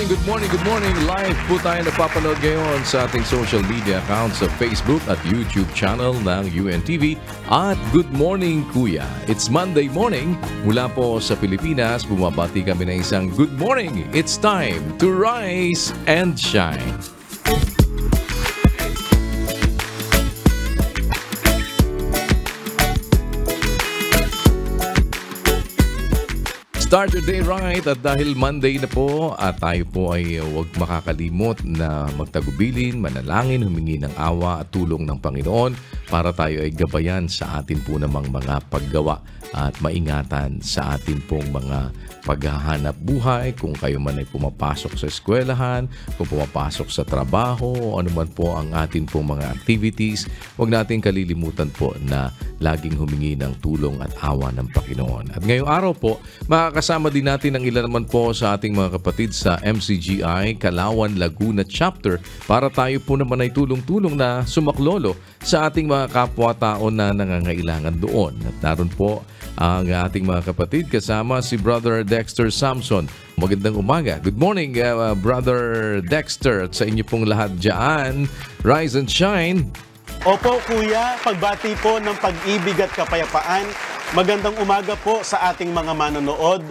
morning, good morning, good morning. Live po tayo napapanood ngayon sa ating social media accounts sa Facebook at YouTube channel ng UNTV. At good morning, Kuya. It's Monday morning. Mula po sa Pilipinas, bumabati kami ng isang good morning. It's time to rise and shine. Start your day right at dahil Monday na po at tayo po ay huwag makakalimot na magtagubilin, manalangin, humingi ng awa at tulong ng Panginoon para tayo ay gabayan sa atin po namang mga paggawa at maingatan sa atin pong mga paghahanap buhay. Kung kayo man ay pumapasok sa eskwelahan, kung pumapasok sa trabaho, ano man po ang atin pong mga activities, huwag natin kalilimutan po na laging humingi ng tulong at awa ng Panginoon. At ngayong araw po, makakasama din natin ang ilan naman po sa ating mga kapatid sa MCGI Calauan, Laguna Chapter para tayo po naman ay tulong-tulong na sumaklolo sa ating mga kapwa-tao na nangangailangan doon. At naroon po ang ating mga kapatid kasama si Brother Dexter Samson. Magandang umaga. Good morning, Brother Dexter. At sa inyo pong lahat dyan, rise and shine. Opo, Kuya. Pagbati po ng pag-ibig at kapayapaan. Magandang umaga po sa ating mga manonood.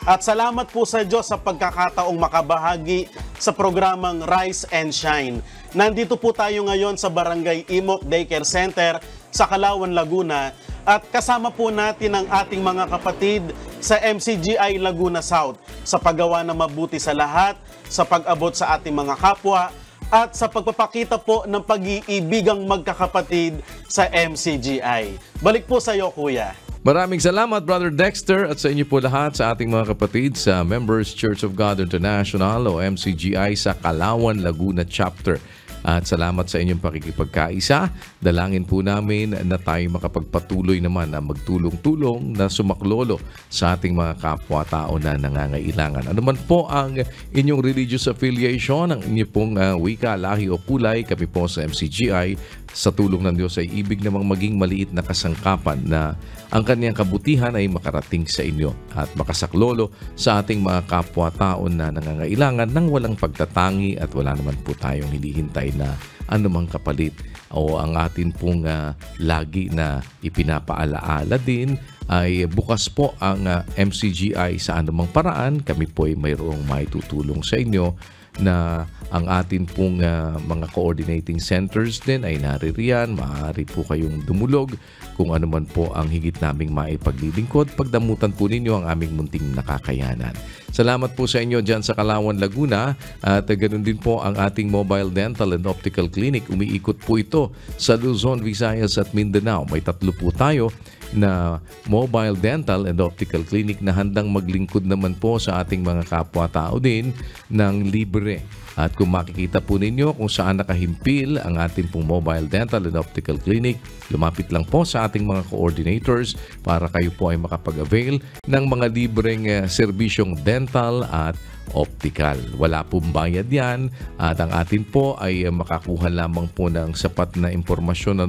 At salamat po sa Diyos sa pagkakataong makabahagi sa programang Rise and Shine. Nandito po tayo ngayon sa Barangay Imok Daycare Center sa Calauan, Laguna. At kasama po natin ang ating mga kapatid sa MCGI Laguna South sa paggawa ng mabuti sa lahat, sa pag-abot sa ating mga kapwa, at sa pagpapakita po ng pag-iibigang magkakapatid sa MCGI. Balik po sa iyo, Kuya. Maraming salamat, Brother Dexter, at sa inyo po lahat sa ating mga kapatid sa Members Church of God International o MCGI sa Calauan, Laguna Chapter. At salamat sa inyong pakikipagkaisa. Dalangin po namin na tayo makapagpatuloy naman na magtulong-tulong na sumaklolo sa ating mga kapwa-tao na nangangailangan. Ano man po ang inyong religious affiliation, ang inyong pong wika, lahi o kulay, kami po sa MCGI, sa tulong ng Diyos ay ibig namang maging maliit na kasangkapan na ang kanyang kabutihan ay makarating sa inyo at makasaklolo sa ating mga kapwa-tao na nangangailangan ng walang pagtatangi at wala naman po tayong hinihintay na anumang kapalit. O ang atin pong lagi na ipinapaalaala din ay bukas po ang MCGI sa anumang paraan. Kami po ay mayroong maitutulong sa inyo na ang atin pong mga coordinating centers din ay naririyan. Maaari po kayong dumulog kung ano man po ang higit naming maipaglilingkod. Pagdamutan po ninyo ang aming munting nakakayanan. Salamat po sa inyo dyan sa Calauan, Laguna. At ganoon din po ang ating Mobile Dental and Optical Clinic. Umiikot po ito sa Luzon, Visayas at Mindanao. May 3 po tayo na Mobile Dental and Optical Clinic na handang maglingkod naman po sa ating mga kapwa-tao din ng libre. At kung makikita po ninyo kung saan nakahimpil ang ating pong Mobile Dental and Optical Clinic, lumapit lang po sa ating mga coordinators para kayo po ay makapag-avail ng mga libreng serbisyong dental at optical. Wala pong bayad yan at ang atin po ay makakuha lamang po ng sapat na impormasyon,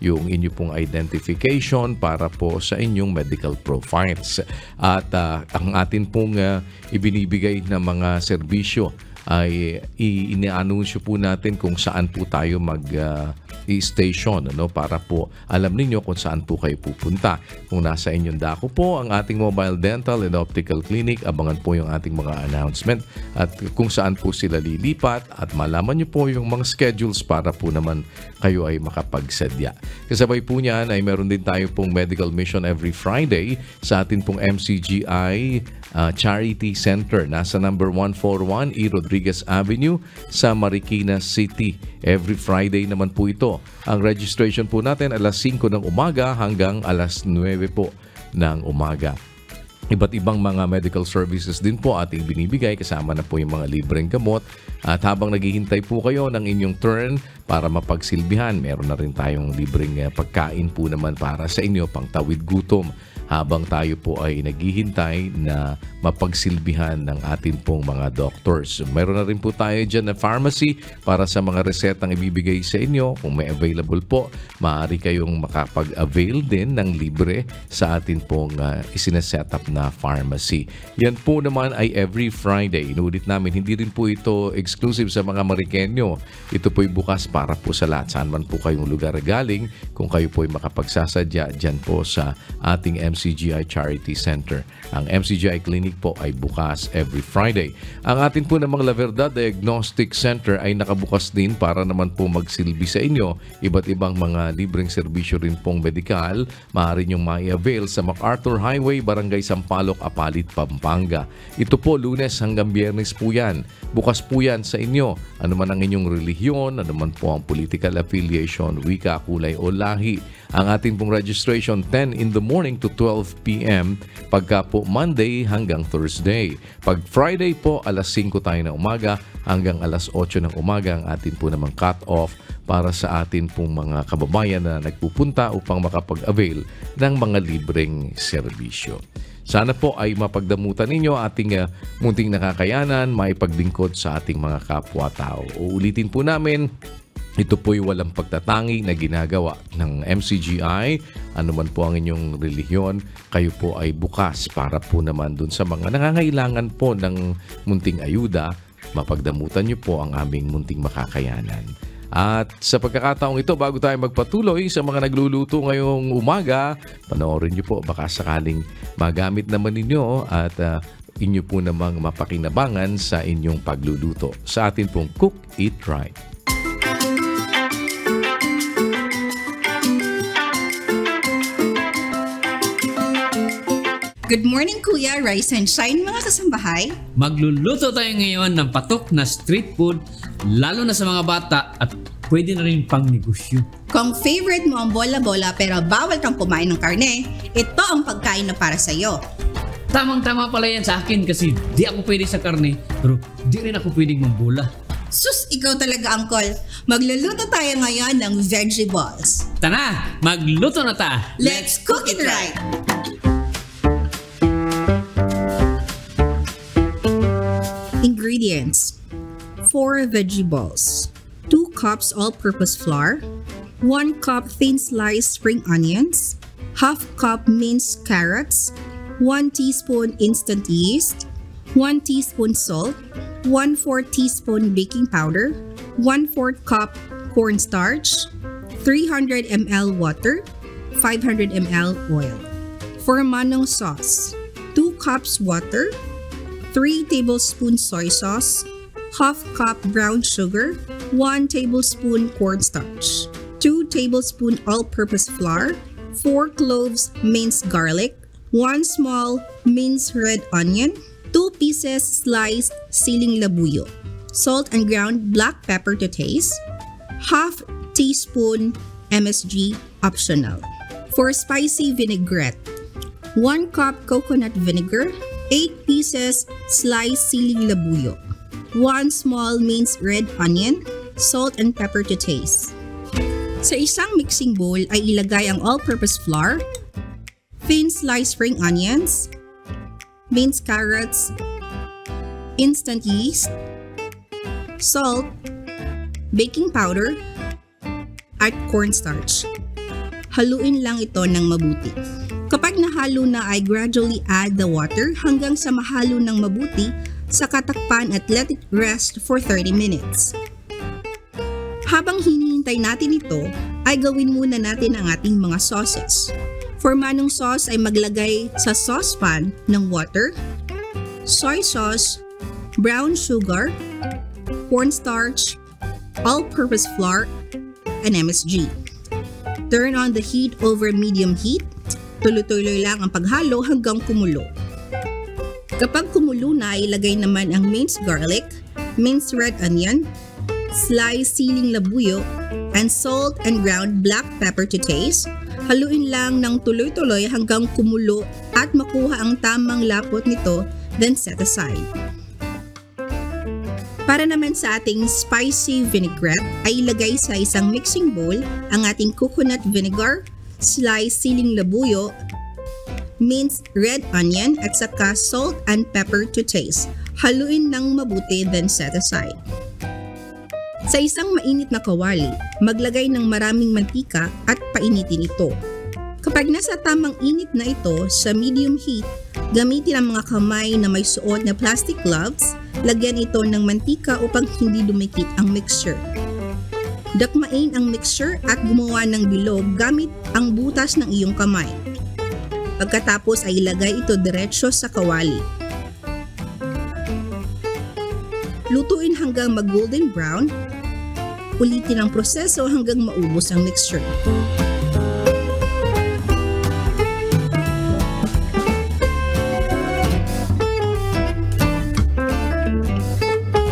yung inyo pong identification para po sa inyong medical profiles. At ang atin pong ibinibigay na mga serbisyo ay inianunsyo po natin kung saan po tayo mag-station para po alam ninyo kung saan po kayo pupunta. Kung nasa inyong dako po ang ating Mobile Dental and Optical Clinic, abangan po yung ating mga announcement at kung saan po sila lilipat at malaman nyo po yung mga schedules para po naman kayo ay makapagsadya. Kasabay po niyan ay meron din tayo pong medical mission every Friday sa atin pong MCGI Charity Center. Nasa number 141 E. Rodriguez Avenue sa Marikina City. Every Friday naman po ito. Ang registration po natin alas 5 ng umaga hanggang alas 9 po ng umaga. Iba't ibang mga medical services din po ating binibigay, kasama na po yung mga libreng gamot. At habang naghihintay po kayo ng inyong turn para mapagsilbihan, meron na rin tayong libreng pagkain po naman para sa inyo, pang tawid gutom. habang tayo po ay naghihintay na mapagsilbihan ng atin pong mga doctors. Meron na rin po tayo dyan na pharmacy para sa mga resetang ibibigay sa inyo. Kung may available po, maaari kayong makapag-avail din ng libre sa atin pong isineset up na pharmacy. Yan po naman ay every Friday. Inulit namin, hindi rin po ito exclusive sa mga Marikenyo. Ito po ay bukas para po sa lahat. Saan man po kayong lugar galing, kung kayo po ay makapagsasadya dyan po sa ating MCGI Charity Center. Ang MCGI Clinic po ay bukas every Friday. Ang atin po namang La Verdad Diagnostic Center ay nakabukas din para naman po magsilbi sa inyo. Iba't ibang mga libreng serbisyo rin pong medikal, maaari nyong mai-avail sa MacArthur Highway, Barangay Sampaloc, Apalit, Pampanga. Ito po Lunes hanggang Biyernes po yan. Bukas po yan sa inyo. Ano man ang inyong relihiyon, ano man po ang political affiliation, wika, kulay o lahi. Ang ating pong registration 10 in the morning to 12 p.m. Pagka po Monday hanggang Thursday. Pag Friday po, alas 5 tayo na umaga hanggang alas 8 ng umaga ang atin po namang cut-off para sa atin pong mga kababayan na nagpupunta upang makapag-avail ng mga libreng serbisyo. Sana po ay mapagdamutan ninyo ating munting nakakayanan, maipaglingkod sa ating mga kapwa-tao. Uulitin po namin, ito po'y walang pagtatangi na ginagawa ng MCGI. Ano man po ang inyong relihiyon, kayo po ay bukas para po naman dun sa mga nangangailangan po ng munting ayuda. Mapagdamutan nyo po ang aming munting makakayanan. At sa pagkakataong ito, bago tayo magpatuloy sa mga nagluluto ngayong umaga, panoorin nyo po, baka sakaling magamit naman ninyo at inyo po namang mapakinabangan sa inyong pagluluto. Sa atin pong Cook, Eat Right. Good morning, Kuya. Rise and shine, mga kasambahay. Magluluto tayo ngayon ng patok na street food, lalo na sa mga bata at pwede na rin pang negosyo. Kung favorite mo ang bola-bola pero bawal kang kumain ng karne, ito ang pagkain na para sa'yo. Tamang-tama pala yan sa akin kasi di ako pwede sa karne, pero di rin ako pwedeng mambola. Sus, ikaw talaga, Uncle. Magluluto tayo ngayon ng veggie balls. Tara, magluto na ta! Let's cook it right! Ingredients: 4 veggie balls, 2 cups all-purpose flour, 1 cup thin sliced spring onions, half cup minced carrots, 1 teaspoon instant yeast, 1 teaspoon salt, 1/4 teaspoon baking powder, 1/4 cup cornstarch, 300 ml water, 500 ml oil. For manong sauce: 2 cups water, 3 tablespoons soy sauce, half cup brown sugar, 1 tablespoon cornstarch, 2 tablespoon all-purpose flour, 4 cloves minced garlic, 1 small minced red onion, 2 pieces sliced siling labuyo, salt and ground black pepper to taste, half teaspoon MSG optional. For spicy vinaigrette: 1 cup coconut vinegar, 8 pieces sliced siling labuyo, 1 small minced red onion, salt and pepper to taste. Sa isang mixing bowl ay ilagay ang all-purpose flour, thin sliced spring onions, minced carrots, instant yeast, salt, baking powder, at cornstarch. Haluin lang ito ng mabuti. Kapag nahalo na ay gradually add the water hanggang sa mahalo ng mabuti, saka takpan at let it rest for 30 minutes. Habang hinihintay natin ito, ay gawin muna natin ang ating mga sauces. For manong sauce ay maglagay sa saucepan ng water, soy sauce, brown sugar, cornstarch, all-purpose flour, and MSG. Turn on the heat over medium heat. Tuloy-tuloy lang ang paghalo hanggang kumulo. Kapag kumulo na, ilagay naman ang minced garlic, minced red onion, sliced siling labuyo, and salt and ground black pepper to taste. Haluin lang ng tuloy-tuloy hanggang kumulo at makuha ang tamang lapot nito, then set aside. Para naman sa ating spicy vinaigrette, ay ilagay sa isang mixing bowl ang ating coconut vinegar, sliced siling labuyo, minced red onion at saka salt and pepper to taste. Haluin ng mabuti then set aside. Sa isang mainit na kawali, maglagay ng maraming mantika at painitin ito. Kapag nasa tamang init na ito sa medium heat, gamitin ang mga kamay na may suot na plastic gloves, lagyan ito ng mantika upang hindi dumikit ang mixture. Dakmain ang mixture at gumawa ng bilog gamit ang butas ng iyong kamay. Pagkatapos ay ilagay ito diretso sa kawali. Lutuin hanggang mag-golden brown. Ulitin ang proseso hanggang maubos ang mixture.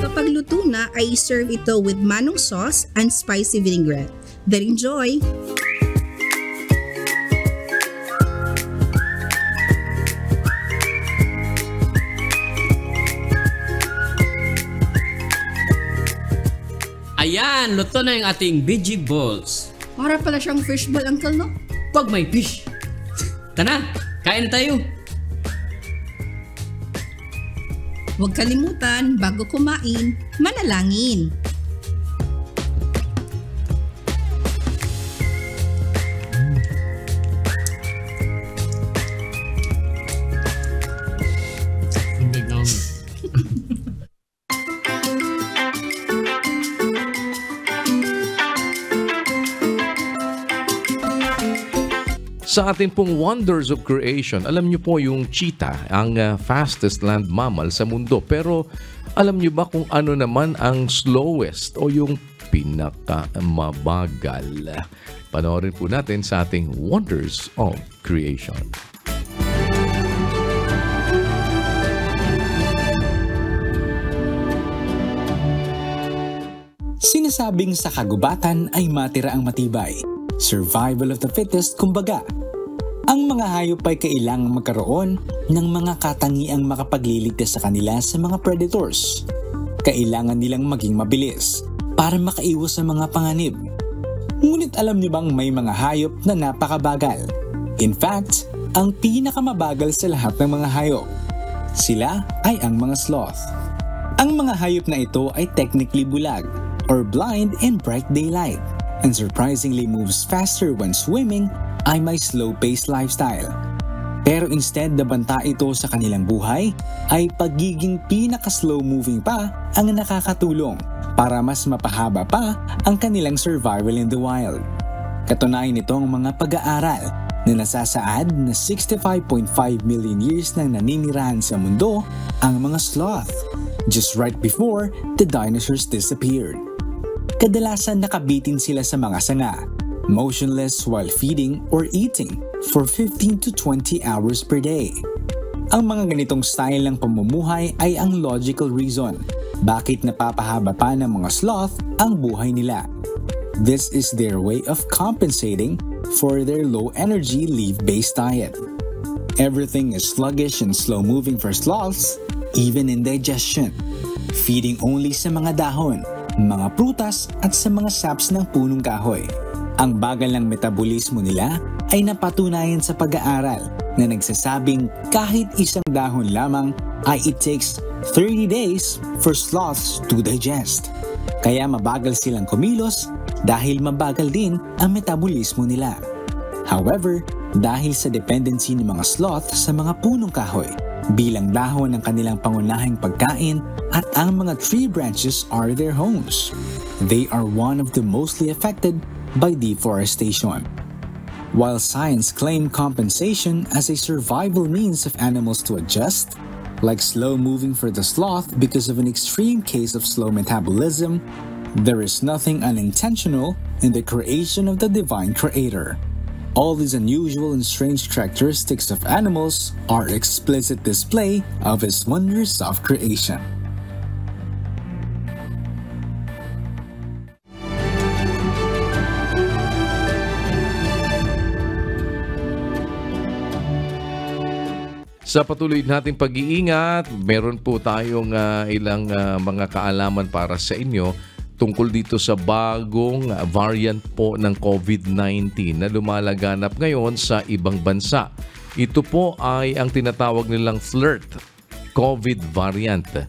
Kapag luto na ay serve ito with manong sauce and spicy vinaigrette. Then enjoy! Ayan, luto na yung ating veggie balls. Para pala siyang fishball, uncle, no? Pag may fish. Tana, kain na tayo. Huwag kalimutan, bago kumain, manalangin. Sa ating pong Wonders of Creation, alam niyo po yung cheetah, ang fastest land mammal sa mundo. Pero alam niyo ba kung ano naman ang slowest o yung pinakamabagal? Panoorin po natin sa ating Wonders of Creation. Sinasabing sa kagubatan ay matira ang matibay. Survival of the fittest, kumbaga. Ang mga hayop ay kailangang magkaroon ng mga katangiang makapagliligtas sa kanila sa mga predators. Kailangan nilang maging mabilis para makaiwas sa mga panganib. Ngunit alam niyo bang may mga hayop na napakabagal? In fact, ang pinakamabagal sa lahat ng mga hayop. Sila ay ang mga sloth. Ang mga hayop na ito ay technically bulag or blind in bright daylight and surprisingly moves faster when swimming ay may slow-paced lifestyle. Pero instead na banta ito sa kanilang buhay, ay pagiging pinaka-slow-moving pa ang nakakatulong para mas mapahaba pa ang kanilang survival in the wild. Katunayan nito ang mga pag-aaral na nasasaad na 65.5 million years nang naninirahan sa mundo ang mga sloth, just right before the dinosaurs disappeared. Kadalasan nakabitin sila sa mga sanga, motionless while feeding or eating for 15 to 20 hours per day. Ang mga ganitong style ng pamumuhay ay ang logical reason bakit napapahaba pa ng mga sloth ang buhay nila. This is their way of compensating for their low-energy leaf-based diet. Everything is sluggish and slow-moving for sloths, even in digestion. Feeding only sa mga dahon, mga prutas at sa mga saps ng punong kahoy. Ang bagal ng metabolismo nila ay napatunayan sa pag-aaral na nagsasabing kahit isang dahon lamang ay it takes 30 days for sloths to digest. Kaya mabagal silang kumilos dahil mabagal din ang metabolismo nila. However, dahil sa dependency ng mga sloth sa mga punong kahoy, bilang dahon ng kanilang pangunahing pagkain at ang mga tree branches are their homes, they are one of the mostly affected by deforestation. While science claimed compensation as a survival means of animals to adjust, like slow moving for the sloth because of an extreme case of slow metabolism, there is nothing unintentional in the creation of the divine creator. All these unusual and strange characteristics of animals are explicit display of his wonders of creation. Sa patuloy nating pag-iingat, meron po tayong ilang mga kaalaman para sa inyo tungkol dito sa bagong variant po ng COVID-19 na lumalaganap ngayon sa ibang bansa. Ito po ay ang tinatawag nilang flirt COVID variant.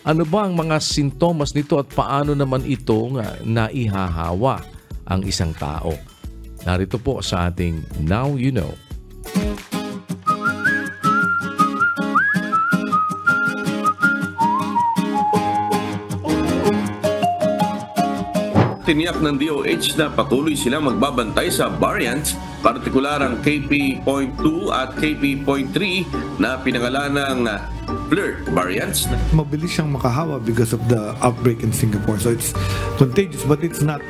Ano ba ang mga sintomas nito at paano naman ito naihahawa ang isang tao? Narito po sa ating Now You Know. Tiniyak ng DOH na patuloy silang magbabantay sa variants, partikular ang KP.2 at KP.3 na pinangalanang flirt variants. Mabilis siyang makahawa because of the outbreak in Singapore. So it's contagious but it's not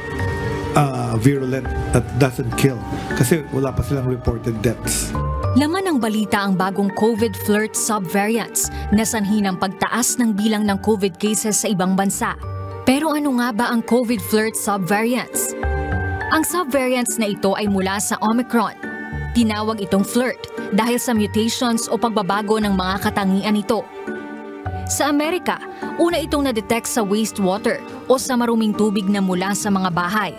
virulent, that doesn't kill. Kasi wala pa silang reported deaths. Laman ng balita ang bagong COVID flirt subvariants na sanhi ng pagtaas ng bilang ng COVID cases sa ibang bansa. Pero ano nga ba ang COVID flirt subvariants? Ang subvariants na ito ay mula sa Omicron. Tinawag itong flirt dahil sa mutations o pagbabago ng mga katangian nito. Sa Amerika, una itong na-detect sa wastewater o sa maruming tubig na mula sa mga bahay.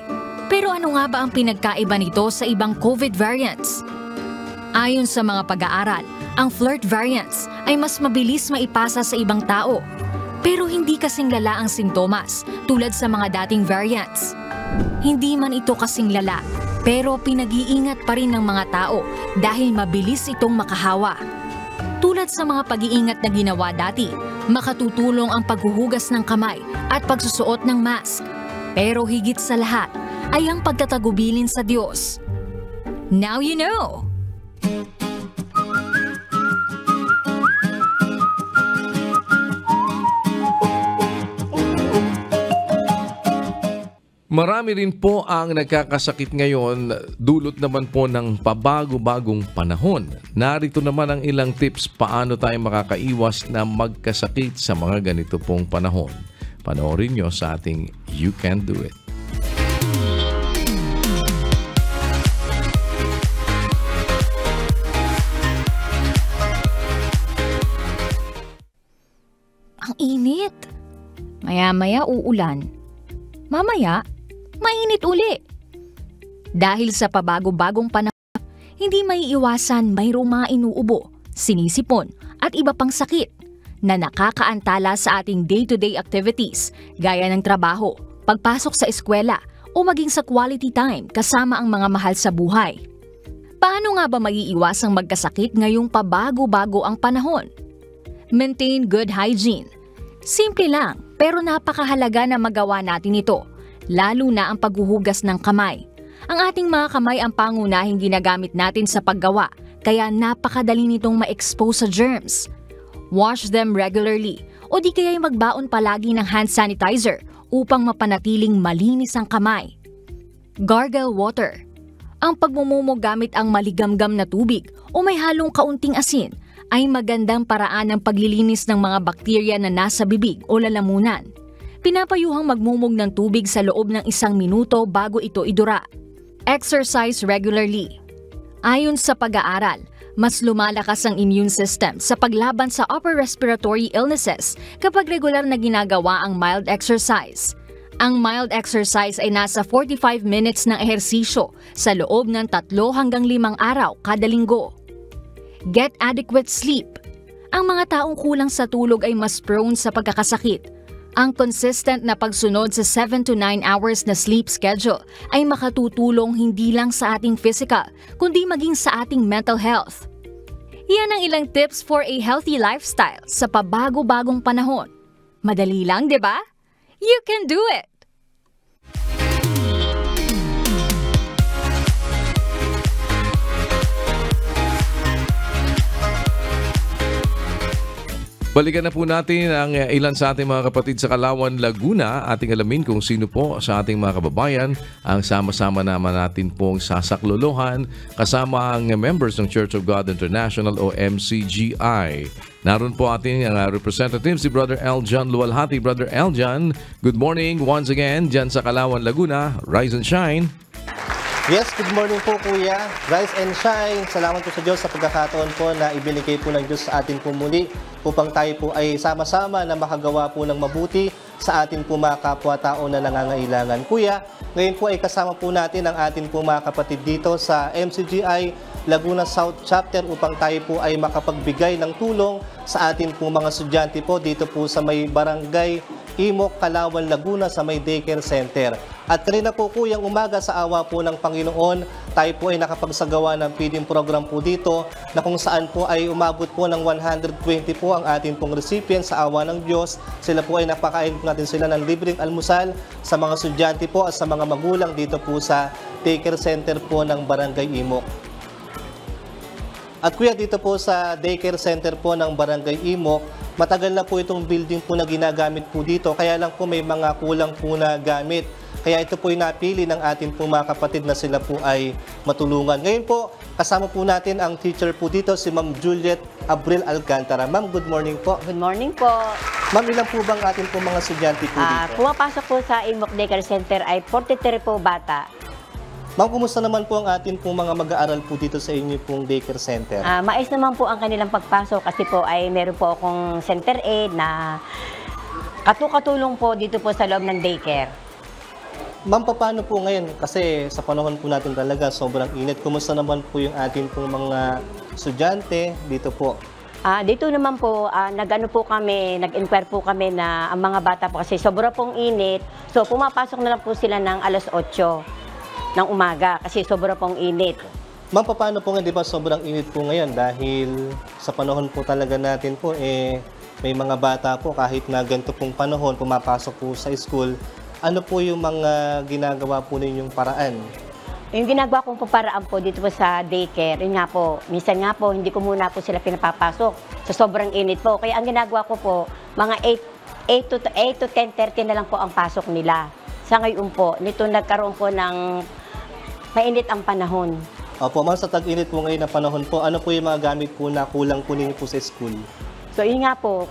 Pero ano nga ba ang pinagkaiba nito sa ibang COVID variants? Ayon sa mga pag-aaral, ang flirt variants ay mas mabilis maipasa sa ibang tao. Pero hindi kasing lala ang sintomas tulad sa mga dating variants. Hindi man ito kasing lala, pero pinag-iingat pa rin ng mga tao dahil mabilis itong makahawa. Tulad sa mga pag-iingat na ginawa dati, makatutulong ang paghuhugas ng kamay at pagsusuot ng mask. Pero higit sa lahat ay ang pagtatagubilin sa Diyos. Now you know! Marami rin po ang nagkakasakit ngayon, dulot naman po ng pabago-bagong panahon. Narito naman ang ilang tips paano tayo makakaiwas na magkasakit sa mga ganito pong panahon. Panoorin nyo sa ating You Can Do It. Ang init. Maya-maya uulan. Mamaya, mainit uli. Dahil sa pabago-bagong panahon, hindi maiiwasan mayroong mga inuubo, sinisipon at iba pang sakit na nakakaantala sa ating day-to-day activities gaya ng trabaho, pagpasok sa eskwela o maging sa quality time kasama ang mga mahal sa buhay. Paano nga ba maiiwasang magkasakit ngayong pabago-bago ang panahon? Maintain good hygiene. Simple lang, pero napakahalaga na magawa natin ito, lalo na ang paghuhugas ng kamay. Ang ating mga kamay ang pangunahing ginagamit natin sa paggawa, kaya napakadali nitong ma-expose sa germs. Wash them regularly, o di kaya'y magbaon palagi ng hand sanitizer upang mapanatiling malinis ang kamay. Gargle water. Ang pagmumumo gamit ang maligamgam na tubig o may halong kaunting asin ay magandang paraan ng paglilinis ng mga bakterya na nasa bibig o lalamunan. Pinapayuhang magmumog ng tubig sa loob ng 1 minuto bago ito idura. Exercise regularly. Ayon sa pag-aaral, mas lumalakas ang immune system sa paglaban sa upper respiratory illnesses kapag regular na ginagawa ang mild exercise. Ang mild exercise ay nasa 45 minutes ng ehersisyo sa loob ng 3 hanggang 5 araw kada linggo. Get adequate sleep. Ang mga taong kulang sa tulog ay mas prone sa pagkakasakit. Ang consistent na pagsunod sa 7 to 9 hours na sleep schedule ay makatutulong hindi lang sa ating physical, kundi maging sa ating mental health. Yan ang ilang tips for a healthy lifestyle sa pabago-bagong panahon. Madali lang, di ba? You can do it! Balikan na po natin ang ilan sa ating mga kapatid sa Calauan, Laguna. Ating alamin kung sino po sa ating mga kababayan ang sama-sama naman natin pong sasaklolohan kasama ang members ng Church of God International o MCGI. Naroon po ating representative si Brother Eljan Lualhati. Brother Eljan, good morning once again dyan sa Calauan, Laguna. Rise and shine. Yes, good morning po Kuya. Rise and shine. Salamat po sa Diyos sa pagkakataon po na ibinigay po ng Diyos sa atin po muli upang tayo po ay sama-sama na makagawa po ng mabuti sa atin po mga kapwa-tao na nangangailangan. Kuya, ngayon po ay kasama po natin ang atin po mga kapatid dito sa MCGI Laguna South Chapter upang tayo po ay makapagbigay ng tulong sa atin po mga estudyante po dito po sa may barangay Imok, Kalawan, Laguna sa may daycare center. At kanina po Kuyang umaga sa awa po ng Panginoon, tayo po ay nakapagsagawa ng feeding program po dito na kung saan po ay umabot po ng 120 po ang ating pong recipient sa awa ng Diyos. Sila po ay napakain natin sila ng libreng almusal sa mga estudyante po at sa mga magulang dito po sa daycare center po ng Barangay Imok. At Kuya, dito po sa daycare center po ng Barangay Imok, matagal na po itong building po na ginagamit po dito, kaya lang po may mga kulang po na gamit. Kaya ito po yung napili ng ating po mga kapatid na sila po ay matulungan. Ngayon po, kasama po natin ang teacher po dito, si Ma'am Juliet Abril Alcantara. Ma'am, good morning po. Good morning po. Ma'am, ilan po bang ating po mga estudyante po dito? Pumapasok po sa Imok Daycare Center ay 43 po bata. Ma'am, kumusta naman po ang atin pong mga mag-aaral po dito sa inyo pong daycare center? Mais naman po ang kanilang pagpasok kasi po ay meron po akong center aid na katulong po dito po sa loob ng daycare. Ma'am, paano po ngayon? Kasi sa panahon po natin talaga sobrang init. Kumusta naman po yung atin pong mga estudyante dito po? Dito naman po, nag-inquire po kami na ang mga bata po kasi sobra pong init. So pumapasok na lang po sila ng alas 8 ng umaga kasi sobra pong init. Ma'am, paano po nga, di ba sobrang init po ngayon dahil sa panahon po talaga natin po, may mga bata po kahit na ganito pong panahon, pumapasok po sa school. Ano po yung mga ginagawa po ninyong paraan? Yung ginagawa kong paraan po dito po sa daycare, yun nga po, minsan nga po, hindi ko muna po sila pinapapasok sa sobrang init po. Kaya ang ginagawa ko po, mga 8 to 10:30 na lang po ang pasok nila. Sa ngayon po, nito nagkaroon po ng mainit ang panahon. Opo, ma'am, sa tag-init po ngayon na panahon po, ano po yung mga gamit po na kulang po ninyo po sa school? So, yun nga pong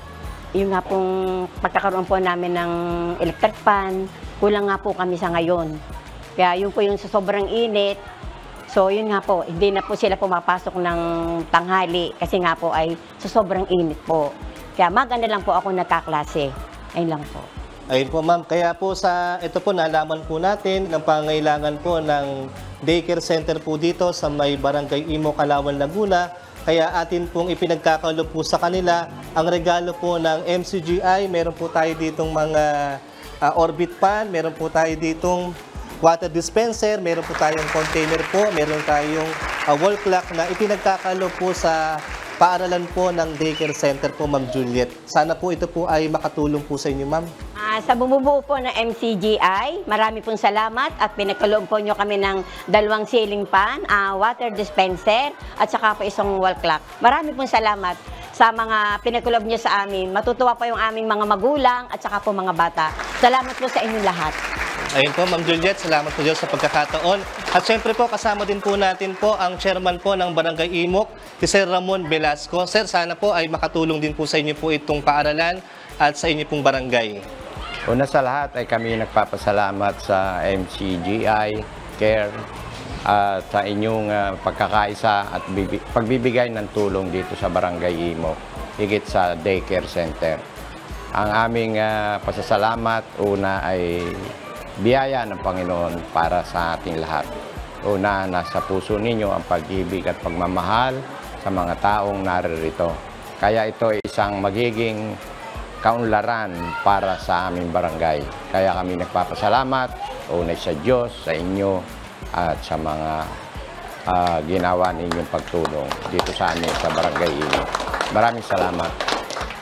pagkakaroon po namin ng electric fan, kulang nga po kami sa ngayon. Kaya yun po yung sa sobrang init, so yun nga po, hindi na po sila pumapasok ng tanghali kasi nga po ay sa sobrang init po. Kaya maganda lang po ako nagkaklase. Ayun lang po. Ayun po ma'am, kaya po ito po nalaman po natin ng pangailangan po ng daycare center po dito sa may Barangay Imok, Kalawan, Laguna. Kaya atin pong ipinagkakalob po sa kanila ang regalo po ng MCGI. Meron po tayo ditong mga orbit pan, meron po tayo ditong water dispenser, meron po tayong container po, meron tayong wall clock na ipinagkakalob po sa paaralan po ng daycare center po, Ma'am Juliet. Sana po ito po ay makatulong po sa inyo, ma'am. Sa bumubuo po ng MCGI, marami pong salamat at pinagkaloob po nyo kami ng 2 ceiling fan, water dispenser at saka po isang wall clock. Marami pong salamat sa mga pinagkaloob nyo sa amin. Matutuwa po yung aming mga magulang at saka po mga bata. Salamat po sa inyong lahat. Ayun po, Ma'am Juliet, salamat po Diyos sa pagkakataon. At syempre po, kasama din po natin po ang chairman po ng Barangay Imok, si Sir Ramon Velasco. Sir, sana po ay makatulong din po sa inyo po itong paaralan at sa inyo pong barangay. Una sa lahat ay kami nagpapasalamat sa MCGI, CARE, at sa inyong pagkakaisa at pagbibigay ng tulong dito sa Barangay Imok, higit sa daycare center. Ang aming pasasalamat, una ay biyaya ng Panginoon para sa ating lahat. Una, nasa puso ninyo ang pag-ibig at pagmamahal sa mga taong naririto. Kaya ito ay isang magiging kaunlaran para sa aming barangay. Kaya kami nagpapasalamat, una sa Diyos, sa inyo, at sa mga ginawa ninyong pagtulong dito sa amin sa Barangay Imok. Maraming salamat.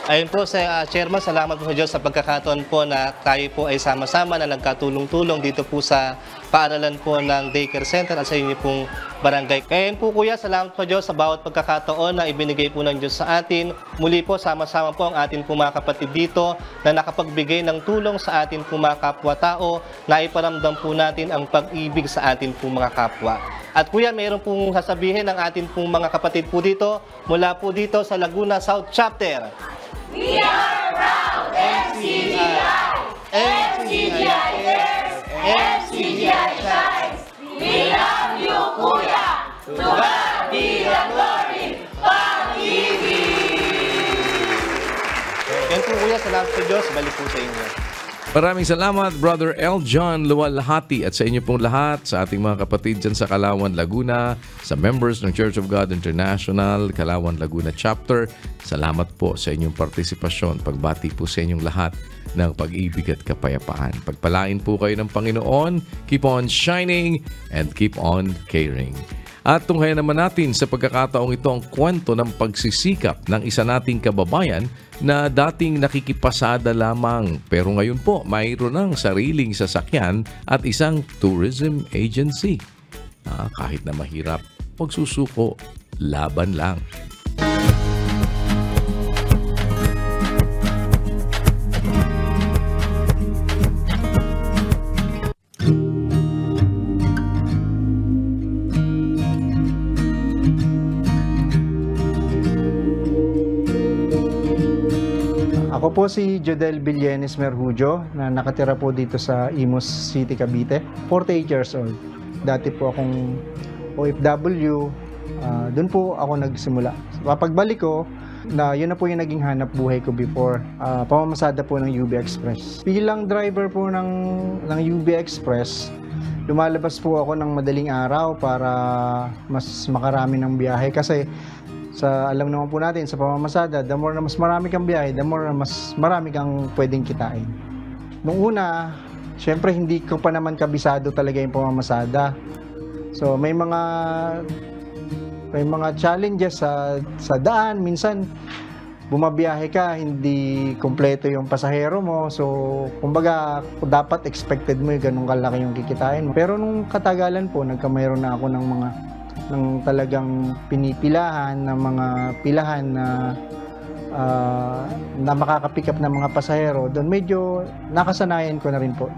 Ayun po sa Chairman, salamat po sa Diyos sa pagkakataon po na tayo po ay sama-sama na nagkatulong-tulong dito po sa paaralan po ng daycare center at sa inyo pong barangay. Kaya po Kuya, salamat po Diyos sa bawat pagkakataon na ibinigay po ng Diyos sa atin. Muli po, sama-sama po ang atin po mga kapatid dito na nakapagbigay ng tulong sa atin po mga kapwa-tao na iparamdam po natin ang pag-ibig sa atin po mga kapwa. At Kuya, mayroon pong sasabihin ng atin pong mga kapatid po dito mula po dito sa Laguna South Chapter. We are proud MCGI! MCGI cares! MCGI shines! We love Kuya, salamat sa Diyos. Balik po sa inyo. Maraming salamat, Brother L. John Luwalhati, at sa inyo pong lahat, sa ating mga kapatid dyan sa Calauan, Laguna, sa members ng Church of God International, Calauan, Laguna Chapter. Salamat po sa inyong partisipasyon. Pagbati po sa inyong lahat ng pag-ibig at kapayapaan. Pagpalain po kayo ng Panginoon. Keep on shining and keep on caring. At tunghayan naman natin sa pagkakataong ito ang kwento ng pagsisikap ng isa nating kababayan na dating nakikipasada lamang pero ngayon po mayroon ng sariling sasakyan at isang tourism agency. Kahit na mahirap, huwag susuko, laban lang. Ako po si Jodel Villanes Merhujo na nakatira po dito sa Imus City, Cavite. 48 years old. Dati po akong OFW. Doon po ako nagsimula. Pagbalik ko, yun na po yung naging hanap buhay ko before. Pamamasada po ng UB Express. Bilang driver po ng UB Express, lumalabas po ako ng madaling araw para mas makarami ng biyahe. Kasi alam naman po natin, sa pamamasada, the more na mas marami kang biyahe, the more na mas marami kang pwedeng kitain. Nung una, syempre hindi ko pa naman kabisado talaga yung pamamasada. So may mga challenges sa daan. Minsan, bumabiyahe ka, hindi kompleto yung pasahero mo. So, kumbaga, dapat expected mo yung ganun kalaki yung kikitain mo. Pero nung katagalan po, mayroon na ako ng talagang pinipilahan ng mga pilahan na makaka-pick up ng mga pasahero. Doon medyo nakasanayan ko na rin po.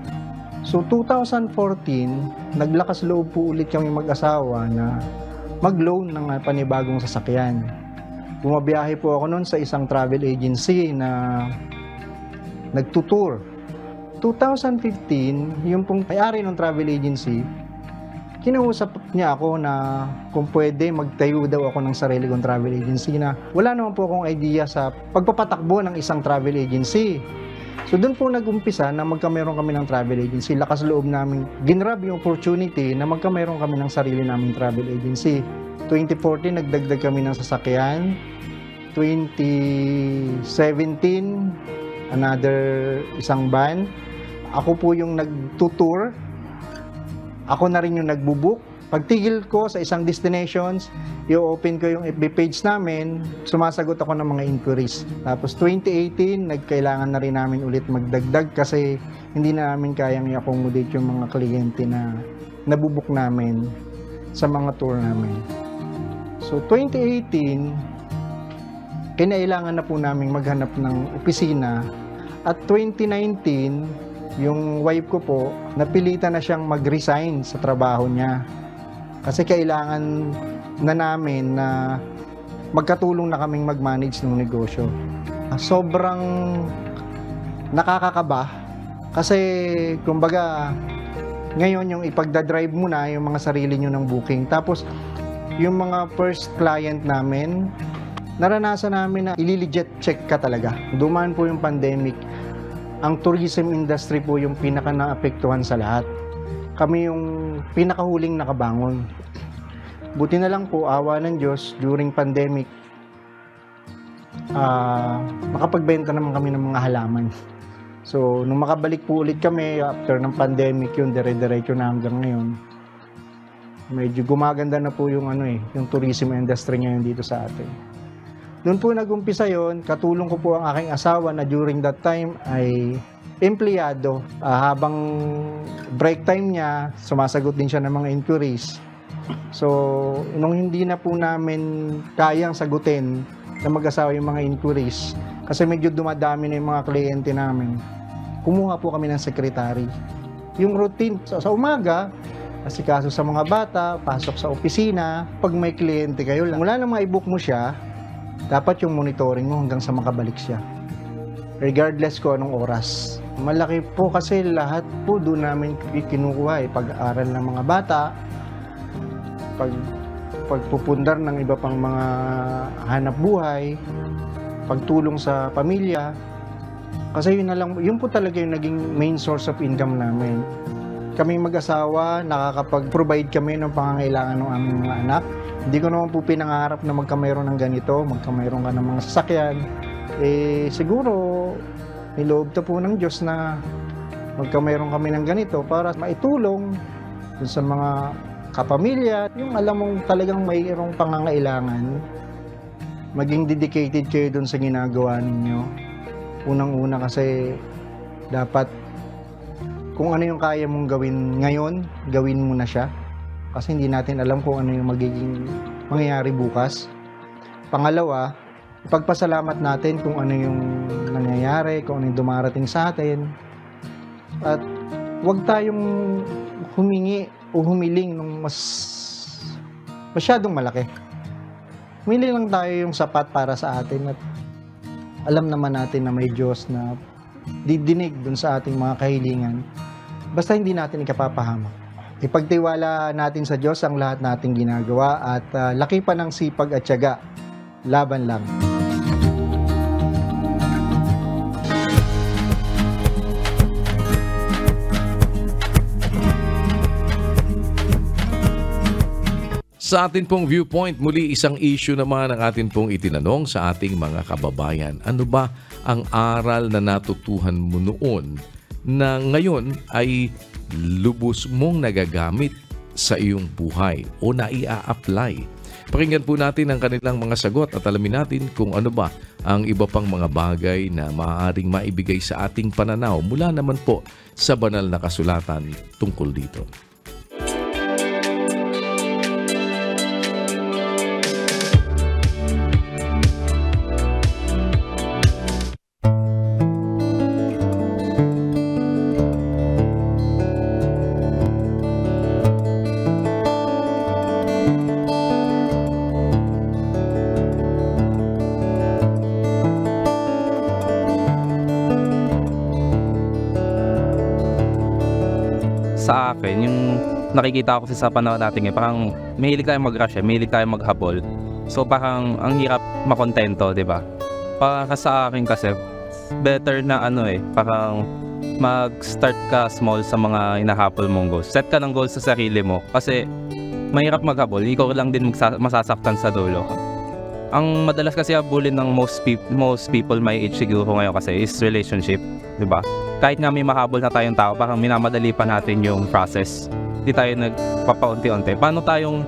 So 2014, naglakas loob po ulit kami mag-asawa na mag-loan ng panibagong sasakyan. Bumabiyahe po ako noon sa isang travel agency na nagtutour. 2015, yung pong may-ari ng travel agency, kinausap niya ako na kung pwede magtayo daw ako ng sarili kong travel agency na wala naman po akong idea sa pagpapatakbo ng isang travel agency. So doon po nag-umpisa na magkameron kami ng travel agency. Lakas loob namin, ginrab yung opportunity na magkameron kami ng sarili naming travel agency. 2014, nagdagdag kami ng sasakyan. 2017, another isang van. Ako po yung nagtutour. Ako na rin yung nagbubook. Pagtigil ko sa isang destinations, i-open ko yung FB page namin, sumasagot ako ng mga inquiries. Tapos 2018, nagkailangan na rin namin ulit magdagdag kasi hindi na namin kayang i-accommodate yung mga kliyente na nabubuk namin sa mga tour namin. So 2018, kinailangan na po namin maghanap ng opisina at 2019, yung wife ko po, napilitan na siyang mag-resign sa trabaho niya. Kasi kailangan na namin na magkatulong na kaming mag-manage ng negosyo. Sobrang nakakakaba kasi kumbaga ngayon yung ipagdadrive mo na yung mga sarili nyo ng booking. Tapos yung mga first client namin, naranasan namin na ililegit check ka talaga. Dumaan po yung pandemic. Ang tourism industry po yung pinaka naapektuhan sa lahat. Kami yung pinakahuling nakabangon. Buti na lang po, awa ng Diyos, during pandemic, makapagbenta naman kami ng mga halaman. So, nung makabalik po ulit kami, after ng pandemic yun, dire-diretso na hanggang ngayon, medyo gumaganda na po yung yung tourism industry ngayon dito sa atin. Doon po nag-umpisa yon, katulong ko po ang aking asawa na during that time ay empleyado. Habang break time niya, sumasagot din siya ng mga inquiries. So, nung hindi na po namin kayang sagutin na mag-asawa yung mga inquiries, kasi medyo dumadami na yung mga kliyente namin, kumuha po kami ng secretary. Yung routine, sa umaga, asikaso sa mga bata, pasok sa opisina, pag may kliyente kayo, mula na ma-book mo siya, dapat yung monitoring mo hanggang sa makabalik siya. Regardless ko anong oras. Malaki po kasi lahat po doon namin kinukuha. Pag-aaral ng mga bata, pagpupundar ng iba pang mga hanap buhay, pagtulong sa pamilya. Kasi yun po talaga yung naging main source of income namin. Kami mag-asawa, nakakapag-provide kami ng pangangailangan ng aming mga anak. Hindi ko naman po pinangarap na magkamayroon ng ganito, magkamayroon ka ng mga sasakyan. Siguro, niloob to po ng Diyos na magkamayroon kami ng ganito para maitulong dun sa mga kapamilya. Yung alam mong talagang mayroong pangangailangan, maging dedicated kayo dun sa ginagawa ninyo. Unang-una kasi dapat kung ano yung kaya mong gawin ngayon, gawin mo na siya. Kasi hindi natin alam kung ano yung magiging mangyayari bukas. Pangalawa, ipagpasalamat natin kung ano yung nangyayari, kung ano yung dumarating sa atin. At huwag tayong humingi o humiling ng masyadong malaki. Humili lang tayo yung sapat para sa atin at alam naman natin na may Diyos na didinig dun sa ating mga kahilingan. Basta hindi natin ikapapahamak. Ipagtiwala natin sa Diyos ang lahat nating ginagawa at laki pa ng sipag at tiyaga. Laban lang. Sa atin pong viewpoint, muli isang issue naman ang atin pong itinanong sa ating mga kababayan. Ano ba ang aral na natutuhan mo noon na ngayon ay lubos mong nagagamit sa iyong buhay o naia-apply? Pakinggan po natin ang kanilang mga sagot at alamin natin kung ano ba ang iba pang mga bagay na maaaring maibigay sa ating pananaw mula naman po sa banal na kasulatan tungkol dito. Sa akin, yung nakikita ko sa panahon natin parang mahilig tayo mag-rush, mahilig tayo maghabol. So parang ang hirap makontento, di ba? Para sa akin kasi, better na parang mag-start ka small sa mga inahabol mong goals. Set ka ng goals sa sarili mo kasi mahirap maghabol, ikaw lang din masasaktan sa dulo. Ang madalas kasi habulin ng most people my age siguro ngayon kasi is relationship, di ba? Kahit nga may mahabol na tayong tao, parang minamadali pa natin yung process. Hindi tayo nagpapaunti-unti. Paano tayong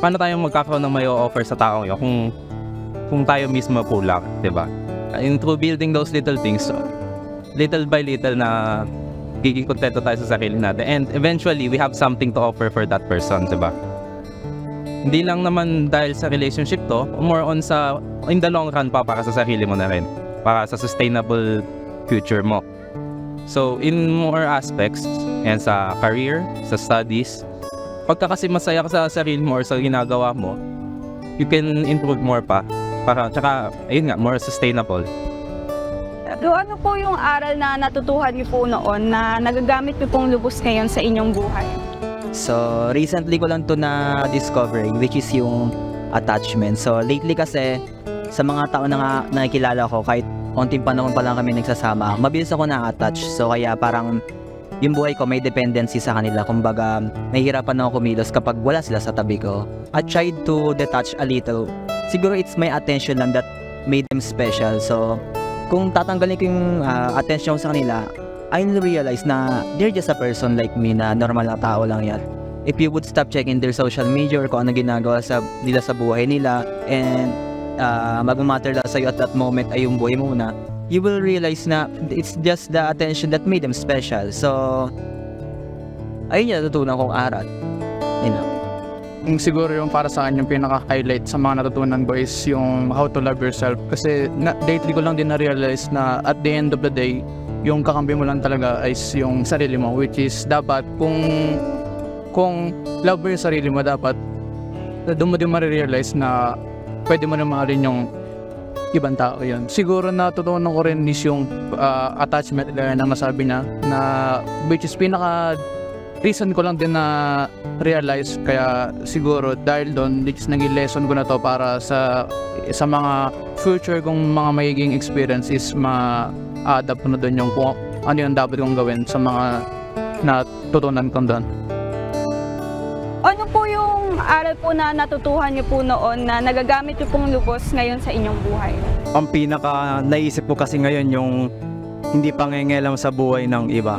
paano tayong magkakaroon ng may offer sa taong yun kung tayo mismo kulang, di ba? And through building those little things, little by little na giging kontento tayo sa sarili natin. And eventually, we have something to offer for that person, di ba? Hindi lang naman dahil sa relationship to, more on in the long run para sa sarili mo na rin. Para sa sustainable future mo. So, in more aspects, yan sa career, sa studies, pagka kasi masaya ka sa sarili mo or sa ginagawa mo, you can improve more pa. Tsaka, ayun nga, more sustainable. Ano po yung aral na natutuhan niyo po noon na nagagamit niyo pong lubos ngayon sa inyong buhay? So, recently ko lang to na-discovering, which is yung attachment. So, lately kasi, sa mga tao na nakikilala ko, kahit konting panahon pa lang kami nagsasama, mabilis ako na-attach. So, kaya parang yung buhay ko may dependency sa kanila. Kumbaga, nahihirapan ako kumilos kapag wala sila sa tabi ko. I tried to detach a little. Siguro it's my attention lang that made them special. So, kung tatanggalin ko yung attention ko sa kanila, I'll realize na they're just a person like me na normal na tao lang yan. If you would stop checking their social media or kung ano ginagawa nila sa buhay nila and mag-matter lang sa'yo at that moment ay yung buhay mo na, you will realize na it's just the attention that made them special. So, ayun yung natutunan kong aral. Siguro yung para sa akin yung pinaka-highlight sa mga natutunan ko is yung how to love yourself. Kasi lately ko lang din na-realize na at the end of the day, yung kakampi mo lang talaga is yung sarili mo, which is dapat kung love mo yung sarili mo, dapat doon mo din marirealize na pwede mo na mahalin yung ibang tao yun. Siguro natutunan ko rin is yung attachment na nasabi niya, na which is reason ko lang din na realize, kaya siguro dahil doon naging lesson ko na to para sa mga future kong mga magiging experience is ma-adapt ko na doon yung kung ano yung dapat kong gawin sa mga natutunan ko doon. Ano po yung aral po na natutuhan niyo po noon na nagagamit niyo pong lubos ngayon sa inyong buhay? Ang pinaka naisip ko kasi ngayon yung hindi pangingialam sa buhay ng iba.